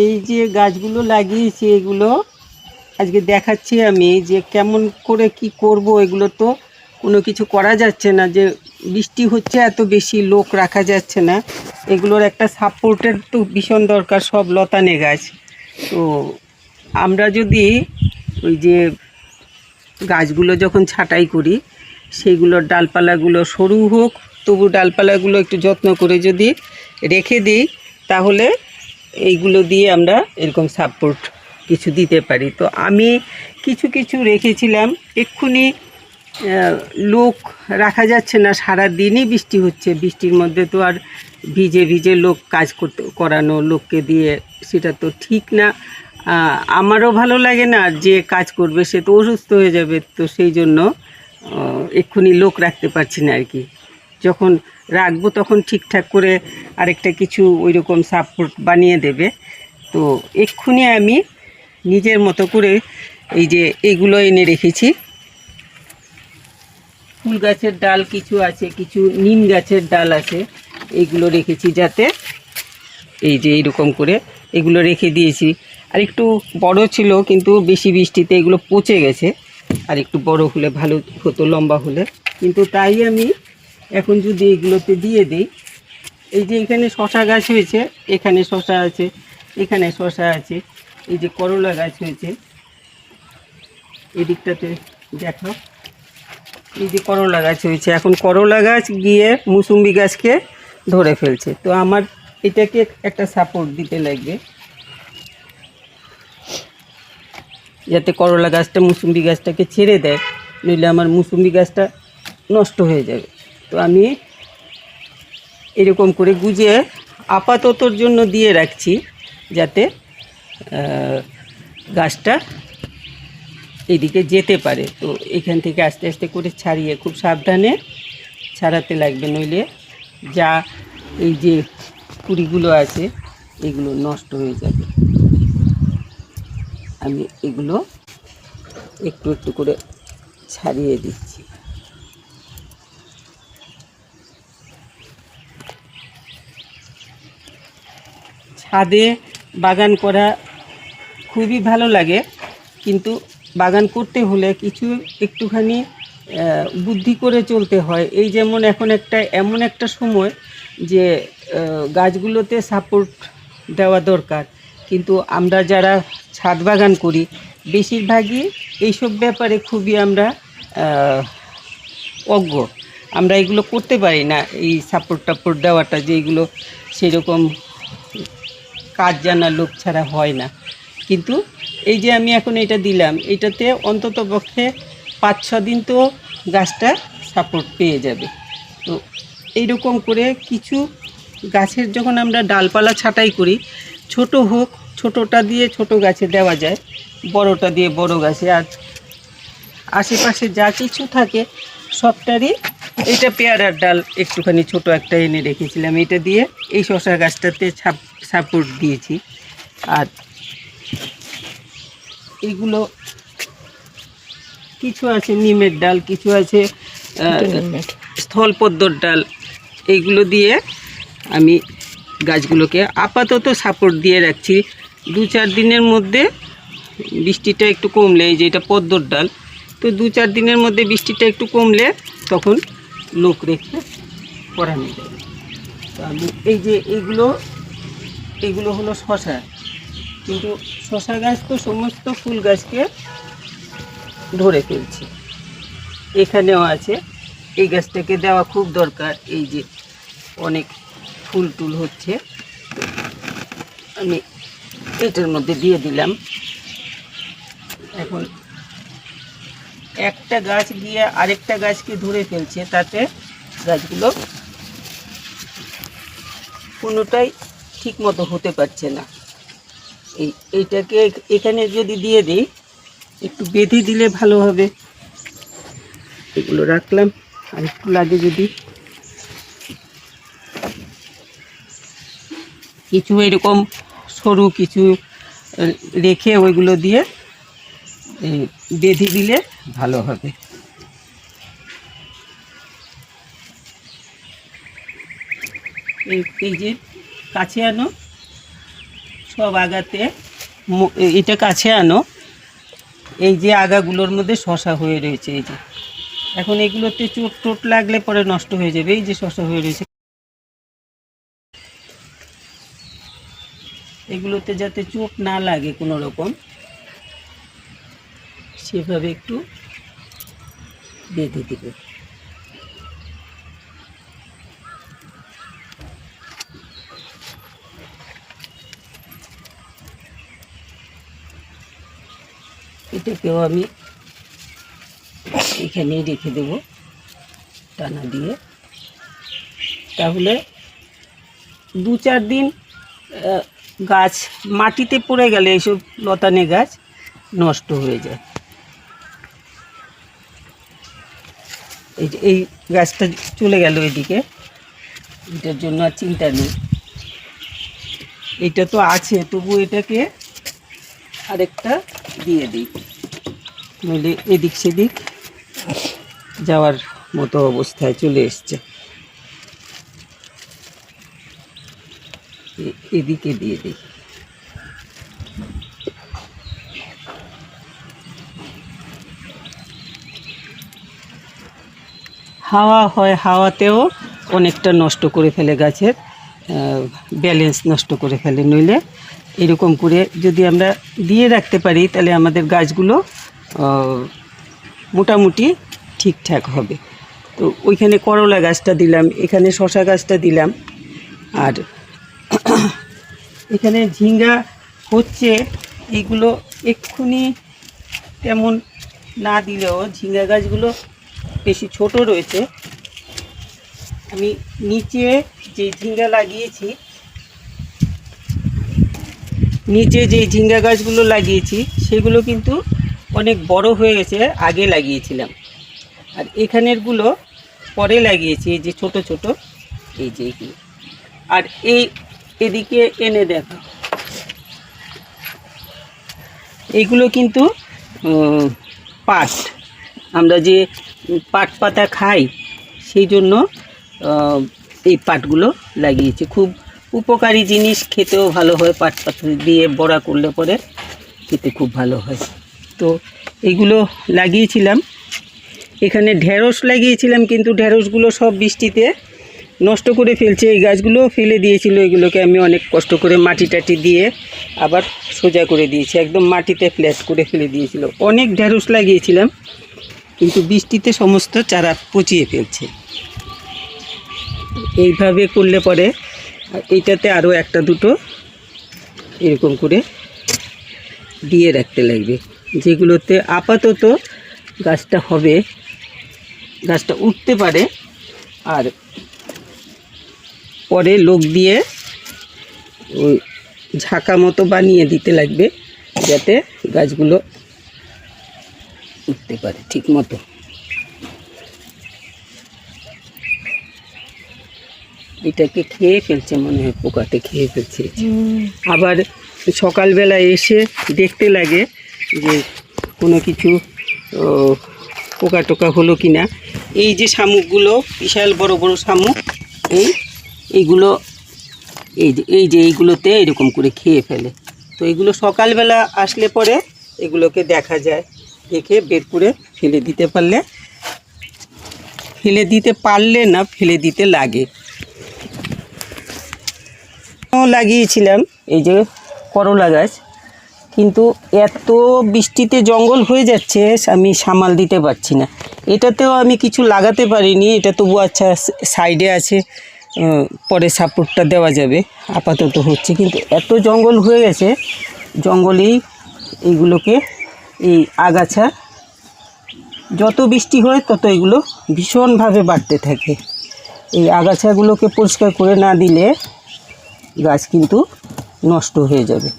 এই যে গাছগুলো লাগিয়েছি এগুলো আজকে দেখাচ্ছি আমি যে কেমন করে কি করব। এগুলো তো কোনো কিছু করা যাচ্ছে না, যে বৃষ্টি হচ্ছে এত বেশি, লোক রাখা যাচ্ছে না। এগুলোর একটা সাপোর্টের তো ভীষণ দরকার, সব লতানে গাছ। তো আমরা যদি ওই যে গাছগুলো যখন ছাঁটাই করি, সেইগুলোর ডালপালাগুলো সরু হোক, তবু ডালপালাগুলো একটু যত্ন করে যদি রেখে দিই, তাহলে এইগুলো দিয়ে আমরা এরকম সাপোর্ট কিছু দিতে পারি। তো আমি কিছু কিছু রেখেছিলাম। এক্ষুনি লোক রাখা যাচ্ছে না, সারা দিনই বৃষ্টি হচ্ছে। বৃষ্টির মধ্যে তো আর ভিজে ভিজে লোক কাজ করানো লোককে দিয়ে, সেটা তো ঠিক না। আমারও ভালো লাগে না, আর যে কাজ করবে সে তো অসুস্থ হয়ে যাবে। তো সেই জন্য এক্ষুনি লোক রাখতে পারছি না আর কি। যখন রাখবো তখন ঠিকঠাক করে আরেকটা কিছু ওই রকম সাপোর্ট বানিয়ে দেবে। তো এক্ষুনি আমি নিজের মতো করে এই যে এগুলো এনে রেখেছি। ফুল গাছের ডাল কিছু আছে, কিছু নিম গাছের ডাল আছে, এইগুলো রেখেছি যাতে এই যে এইরকম করে এগুলো রেখে দিয়েছি। আর একটু বড় ছিল, কিন্তু বেশি বৃষ্টিতে এগুলো পচে গেছে। আর একটু বড় হলে ভালো হতো, লম্বা হলে। কিন্তু তাই আমি এখন যদি এগুলোতে দিয়ে দিই, এই যে এখানে শশা গাছ হয়েছে, এখানে শশা আছে, এখানে শশা আছে, এই যে করলা গাছ হয়েছে, এদিকটাতে দেখো এই যে করলা গাছ হয়েছে। এখন করলা গাছ গিয়ে মুসুম্বি গাছকে ধরে ফেলছে। তো আমার এটাকে একটা সাপোর্ট দিতে লাগবে, যাতে করলা গাছটা মুসুম্বি গাছটাকে ছেড়ে দেয়, নইলে আমার মুসুম্বি গাছটা নষ্ট হয়ে যাবে। তো আমি এরকম করে গুজিয়ে আপাততর জন্য দিয়ে রাখছি, যাতে গাছটা এদিকে যেতে পারে। তো এখান থেকে আস্তে আস্তে করে ছাড়িয়ে খুব সাবধানে ছাড়াতে লাগবে, নইলে যা এই যে কুড়িগুলো আছে এগুলো নষ্ট হয়ে যাবে। আমি এগুলো একটু একটু করে ছাড়িয়ে দিচ্ছি। ছাদে বাগান করা খুবই ভালো লাগে, কিন্তু বাগান করতে হলে কিছু একটুখানি বুদ্ধি করে চলতে হয়। এই যেমন এখন এমন একটা সময় যে গাছগুলোতে সাপোর্ট দেওয়া দরকার, কিন্তু আমরা যারা ছাদ বাগান করি বেশিরভাগই এইসব ব্যাপারে খুবই আমরা অজ্ঞ। আমরা এগুলো করতে পারি না, এই সাপোর্ট টাপোর্ট দেওয়াটা, যে এগুলো সেরকম কাজ জানা লোক ছাড়া হয় না। কিন্তু এই যে আমি এখন এটা দিলাম, এটাতে অন্তত পক্ষে 5-6 দিন তো গাছটা সাপোর্ট পেয়ে যাবে। তো এইরকম করে কিছু গাছের যখন আমরা ডালপালা ছাঁটাই করি, ছোট হোক, ছোটোটা দিয়ে ছোট গাছে দেওয়া যায়, বড়টা দিয়ে বড় গাছে। আর আশেপাশে যা কিছু থাকে সবটারই, এটা পেয়ারার ডাল একটুখানি ছোট একটা এনে রেখেছিলাম, এটা দিয়ে এই শশা গাছটাতে সাপোর্ট দিয়েছি। আর এগুলো কিছু আছে নিমের ডাল, কিছু আছে স্থলপদ্মর ডাল, এইগুলো দিয়ে আমি গাছগুলোকে আপাতত সাপোর্ট দিয়ে রাখছি। 2-4 দিনের মধ্যে বৃষ্টিটা একটু কমলে, এই যে এটা পদ্মর ডাল, তো 2-4 দিনের মধ্যে বৃষ্টিটা একটু কমলে তখন লোক রেখে করানো যাবে। তো আমি এই যে এগুলো হলো শশা, কিন্তু শশা গাছ তো সমস্ত ফুল গাছকে ধরে ফেলছে। এখানেও আছে, এই গাছটাকে দেওয়া খুব দরকার। এই যে অনেক ফুল টুল হচ্ছে, আমি এটার মধ্যে দিয়ে দিলাম। এখন একটা গাছ গিয়ে আরেকটা গাছকে ধরে ফেলছে, তাতে গাছগুলো কোনোটাই ঠিক মতো হতে পারছে না। এইটাকে এখানে যদি দিয়ে দিই, একটু বেঁধে দিলে ভালো হবে। এগুলো রাখলাম, আর একটু লাগে যদি কিছু এরকম সরু কিছু রেখে ওইগুলো দিয়ে বেঁধে দিলে ভালো হবে। এই যে কাছে আনো, সব আগাতে এটা কাছে আনো, এই যে আগাগুলোর মধ্যে শশা হয়ে রয়েছে। এই যে এখন এগুলোতে চোট টোট লাগলে পরে নষ্ট হয়ে যাবে। এই যে শশা হয়ে রয়েছে, এগুলোতে যাতে চোট না লাগে কোনো রকম, সেভাবে একটু বেঁধে দেবে। এটাকেও আমি এখানেই রেখে দেব টানা দিয়ে। তাহলে 2-4 দিন গাছ মাটিতে পড়ে গেলে এইসব লতানে গাছ নষ্ট হয়ে যায়। এই গাছটা চলে গেল এদিকে, এটার জন্য আর চিন্তা নেই। এটা তো আছে, তবু এটাকে আরেকটা দিয়ে দিই, নইলে এদিক সেদিক যাওয়ার মতো অবস্থায় চলে এসছে। এদিকে দিয়ে দিই। হাওয়া হয়, হাওয়াতেও অনেকটা নষ্ট করে ফেলে গাছের ব্যালেন্স নষ্ট করে ফেলে। নইলে এরকম করে যদি আমরা দিয়ে রাখতে পারি তাহলে আমাদের গাছগুলো মোটামুটি ঠিকঠাক হবে। তো ওইখানে করলা গাছটা দিলাম, এখানে শশা গাছটা দিলাম, আর এখানে ঝিঙ্গা হচ্ছে। এইগুলো এক্ষুনি তেমন না দিলেও ঝিঙ্গা গাছগুলো বেশি ছোট রয়েছে। আমি নিচে যে ঝিঙ্গা লাগিয়েছি, নিচে যে ঝিঙ্গা গাছগুলো লাগিয়েছি সেগুলো কিন্তু অনেক বড় হয়ে গেছে, আগে লাগিয়েছিলাম। আর এখানেরগুলো পরে লাগিয়েছি, এই যে ছোট ছোট, এই যে এইগুলো। আর এদিকে এনে দেখো, এইগুলো কিন্তু পাট, আমরা যে পাট পাতা খাই সেই জন্য এই পাটগুলো লাগিয়েছি। খুব উপকারী জিনিস, খেতেও ভালো হয়, পাট পাতা দিয়ে বড়া করলে পরে খেতে খুব ভালো হয়। তো এইগুলো লাগিয়েছিলাম। এখানে ঢেঁড়স লাগিয়েছিলাম, কিন্তু ঢেঁড়সগুলো সব বৃষ্টিতে নষ্ট করে ফেলছে। এই গাছগুলো ফেলে দিয়েছিল, এগুলোকে আমি অনেক কষ্ট করে মাটি টাটি দিয়ে আবার সোজা করে দিয়েছি, একদম মাটিতে ফ্ল্যাট করে ফেলে দিয়েছিল। অনেক ঢেঁড়স লাগিয়েছিলাম, কিন্তু বৃষ্টিতে সমস্ত চারা পচিয়ে ফেলছে। এইভাবে করলে পরে এইটাতে আরও একটা দুটো এরকম করে দিয়ে রাখতে লাগবে, যেগুলোতে আপাতত গাছটা হবে, গাছটা উঠতে পারে। আর পরে লোক দিয়ে ওই ঝাঁকা মতো বানিয়ে দিতে লাগবে, যাতে গাছগুলো উঠতে পারে ঠিক মতো। এটাকে খেয়ে ফেলছে মনে হয়, পোকাতে খেয়ে ফেলছে। আবার সকালবেলা এসে দেখতে লাগে যে কোনো কিছু পোকা টোকা হলো কি না। এই যে শামুকগুলো, বিশাল বড় বড় শামুক, এইগুলো এই যে এইগুলোতে এরকম করে খেয়ে ফেলে। তো এগুলো সকালবেলা আসলে পরে এগুলোকে দেখা যায়, দেখে বের করে ফেলে দিতে পারলে, না ফেলে দিতে লাগে। লাগিয়েছিলাম এই যে করলা গাছ, কিন্তু এত বৃষ্টিতে জঙ্গল হয়ে যাচ্ছে, আমি সামাল দিতে পারছি না। এটাতেও আমি কিছু লাগাতে পারিনি, এটা তবু আচ্ছা সাইডে আছে, পরে সাপোর্টটা দেওয়া যাবে, আপাতত হচ্ছে। কিন্তু এত জঙ্গল হয়ে গেছে, জঙ্গলেই এইগুলোকে, এই আগাছা যত বৃষ্টি হয় তত এগুলো ভীষণভাবে বাড়তে থাকে। এই আগাছাগুলোকে পরিষ্কার করে না দিলে গাছ কিন্তু নষ্ট হয়ে যাবে।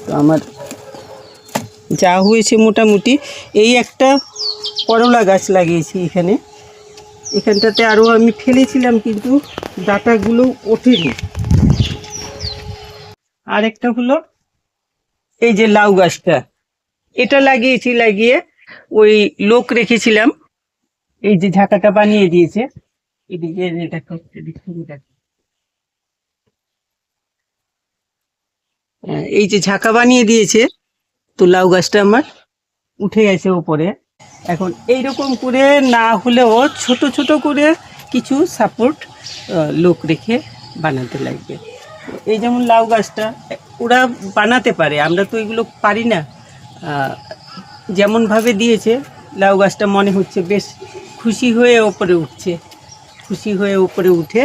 তো আমার যা হয়েছে মোটামুটি, এই একটা করলা গাছ লাগিয়েছি এখানটাতে, আরও আমি ফেলেছিলাম কিন্তু ডাঁটাগুলো ওঠেনি। আর একটা হলো এই যে লাউ গাছটা, এটা লাগিয়েছি, লাগিয়ে ওই লোক রেখেছিলাম, এই যে ঝাঁকাটা বানিয়ে দিয়েছে। এদিকে দেখো, এদিকে দেখো, এই যে ঝাঁকা বানিয়ে দিয়েছে, তো লাউ গাছটা আমার উঠে গেছে উপরে। এখন এইরকম করে না হলেও ছোট ছোট করে কিছু সাপোর্ট লোক রেখে বানাতে লাগবে। এই যেমন লাউ গাছটা ওরা বানাতে পারে, আমরা তো এগুলো পারি না। যেমনভাবে দিয়েছে লাউ গাছটা মনে হচ্ছে বেশ খুশি হয়ে ওপরে উঠছে, খুশি হয়ে উপরে উঠে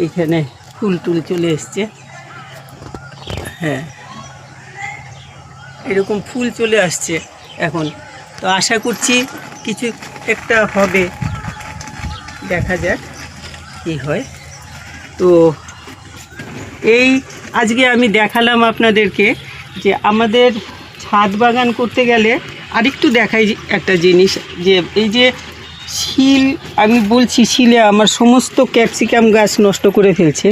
এখানে ফুল টুল চলে এসছে। হ্যাঁ, এরকম ফুল চলে আসছে এখন। তো আশা করছি কিছু একটা হবে, দেখা যাক কী হয়। তো এই আজকে আমি দেখালাম আপনাদেরকে যে আমাদের ছাদ বাগান করতে গেলে আরেকটু দেখাই একটা জিনিস, যে এই যে শিল, আমি বলছি শিলে আমার সমস্ত ক্যাপসিকাম গাছ নষ্ট করে ফেলছে।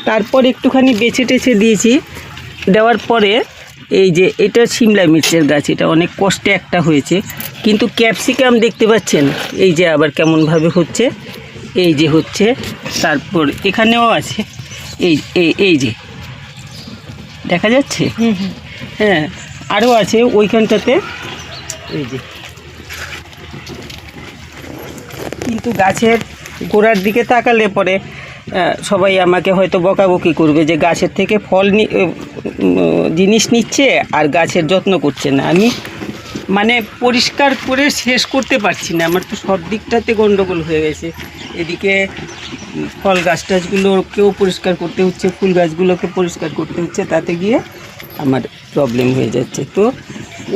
তারপর একটুখানি বেছে টেছে দিয়েছি, দেওয়ার পরে এই যে এটা সিমলা মির্চের গাছ, এটা অনেক কষ্টে একটা হয়েছে, কিন্তু ক্যাপসিকাম দেখতে পাচ্ছেন এই যে আবার কেমনভাবে হচ্ছে, এই যে হচ্ছে। তারপর এখানেও আছে, এই এই এই যে দেখা যাচ্ছে, হ্যাঁ আরও আছে ওইখানটাতে, এই যে। কিন্তু গাছের গোড়ার দিকে তাকালে পরে সবাই আমাকে হয়তো বকাবকি করবে যে গাছের থেকে ফল জিনিস নিচ্ছে আর গাছের যত্ন করছে না। আমি মানে পরিষ্কার করে শেষ করতে পারছি না, আমার তো সব দিকটাতে গন্ডগোল হয়ে গেছে। এদিকে ফল গাছ টাছগুলোকেও পরিষ্কার করতে হচ্ছে, ফুল গাছগুলোকে পরিষ্কার করতে হচ্ছে, তাতে গিয়ে আমার প্রবলেম হয়ে যাচ্ছে। তো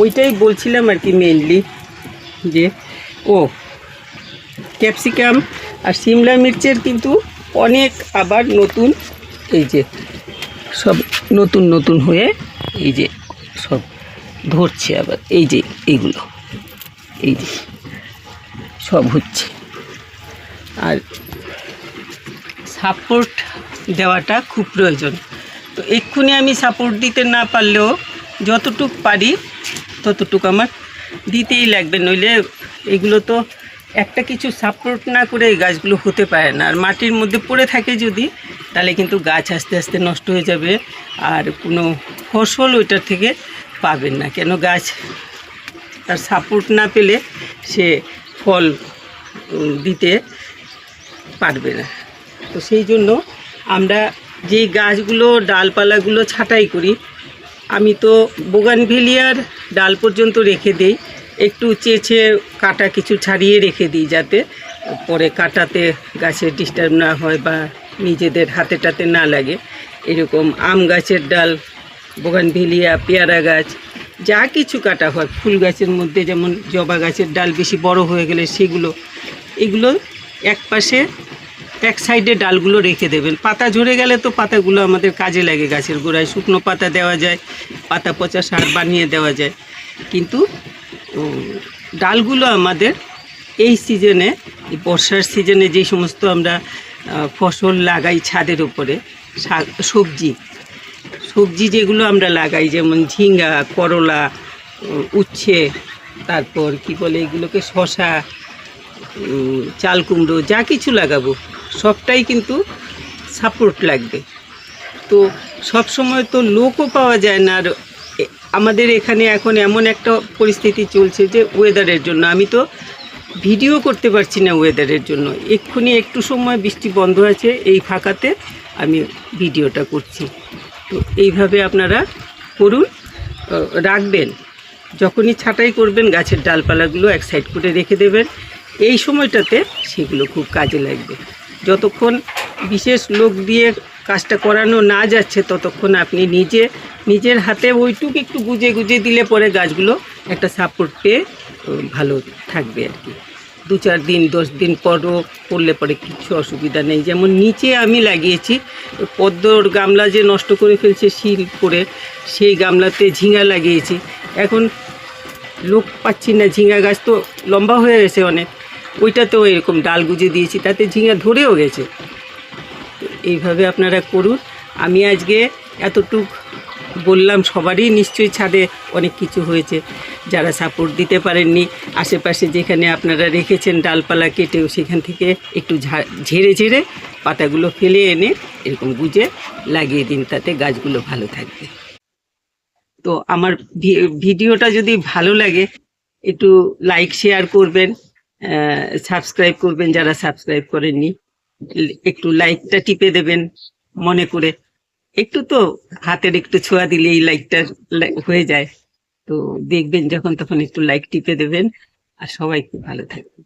ওইটাই বলছিলাম আর কি মেইনলি, যে ক্যাপসিকাম আর সিমলা মির্চের কিন্তু অনেক আবার নতুন, এই যে সব নতুন নতুন হয়ে এই যে সব ধরছে আবার, এই যে এইগুলো এই যে সব হচ্ছে। আর সাপোর্ট দেওয়াটা খুব প্রয়োজন। তো এক্ষুনি আমি সাপোর্ট দিতে না পারলেও যতটুক পারি ততটুকু আমার দিতেই লাগবে, নইলে এগুলো তো একটা কিছু সাপোর্ট না করে এই গাছগুলো হতে পারে না। আর মাটির মধ্যে পড়ে থাকে যদি, তাহলে কিন্তু গাছ আস্তে আস্তে নষ্ট হয়ে যাবে, আর কোনো ফসল ওইটার থেকে পাবেন না। কেন গাছ তার সাপোর্ট না পেলে সে ফল দিতে পারবে না। তো সেই জন্য আমরা যেই গাছগুলো ডালপালাগুলো ছাঁটাই করি, আমি তো বোগানভেলিয়ার ডাল পর্যন্ত রেখে দিই, একটু চেঁচে কাটা কিছু ছাড়িয়ে রেখে দিই, যাতে পরে কাটাতে গাছের ডিস্টার্ব না হয় বা নিজেদের হাতে টাতে না লাগে। এরকম আম গাছের ডাল, বোগানভেলিয়া, পেয়ারা গাছ, যা কিছু কাটা হয়, ফুল গাছের মধ্যে যেমন জবা গাছের ডাল বেশি বড় হয়ে গেলে সেগুলো, এগুলো এক সাইডে ডালগুলো রেখে দেবেন। পাতা ঝরে গেলে তো পাতাগুলো আমাদের কাজে লাগে, গাছের গোড়ায় শুকনো পাতা দেওয়া যায়, পাতা পচা সার বানিয়ে দেওয়া যায়। কিন্তু ডালগুলো আমাদের এই সিজনে, এই বর্ষার সিজনে যে সমস্ত আমরা ফসল লাগাই ছাদের উপরে, সবজি যেগুলো আমরা লাগাই, যেমন ঝিঙ্গা, করলা, উচ্ছে, তারপর কি বলে এগুলোকে, শসা, চাল কুমড়ো, যা কিছু লাগাবো সবটাই কিন্তু সাপোর্ট লাগবে। তো সব সময় তো লোকও পাওয়া যায় না। আর আমাদের এখানে এখন এমন একটা পরিস্থিতি চলছে যে ওয়েদারের জন্য আমি তো ভিডিও করতে পারছি না, ওয়েদারের জন্য। এক্ষুনি একটু সময় বৃষ্টি বন্ধ আছে, এই ফাঁকাতে আমি ভিডিওটা করছি। তো এইভাবে আপনারা করুন, রাখবেন। যখনই ছাঁটাই করবেন গাছের ডালপালাগুলো এক সাইড করে রেখে দেবেন, এই সময়টাতে সেগুলো খুব কাজে লাগবে। যতক্ষণ বিশেষ লোক দিয়ে কাজটা করানো না যাচ্ছে ততক্ষণ আপনি নিজের হাতে ওইটুকু একটু গুজে দিলে পরে গাছগুলো একটা সাপোর্ট পেয়ে ভালো থাকবে আর কি। 2-4 দিন 10 দিন পরও করলে পরে কিছু অসুবিধা নেই। যেমন নিচে আমি লাগিয়েছি পদ্মর গামলা যে নষ্ট করে ফেলছে শিল করে, সেই গামলাতে ঝিঙা লাগিয়েছি। এখন লোক পাচ্ছি না, ঝিঙা গাছ তো লম্বা হয়ে গেছে অনেক, ওইটাতেও এরকম ডাল গুজে দিয়েছি, তাতে ঝিঙা ধরেও গেছে। এইভাবে আপনারা করুন। আমি আজকে এতটুক বললাম সবারই নিশ্চয়ই ছাদে অনেক কিছু হয়েছে। যারা সাপোর্ট দিতে পারেননি, আশেপাশে যেখানে আপনারা রেখেছেন ডালপালা কেটেও সেখান থেকে একটু ঝেড়ে ঝেড়ে পাতাগুলো ফেলে এনে এরকম গুজে লাগিয়ে দিন, তাতে গাছগুলো ভালো থাকবে। তো আমার ভিডিওটা যদি ভালো লাগে একটু লাইক শেয়ার করবেন, সাবস্ক্রাইব করবেন যারা সাবস্ক্রাইব করেননি, একটু লাইকটা টিপে দেবেন মনে করে। একটু তো হাতের একটু ছোঁয়া দিলেই লাইকটা হয়ে যায়। তো দেখবেন যখন তখন একটু লাইক টিপে দেবেন। আর সবাই খুব ভালো থাকবে।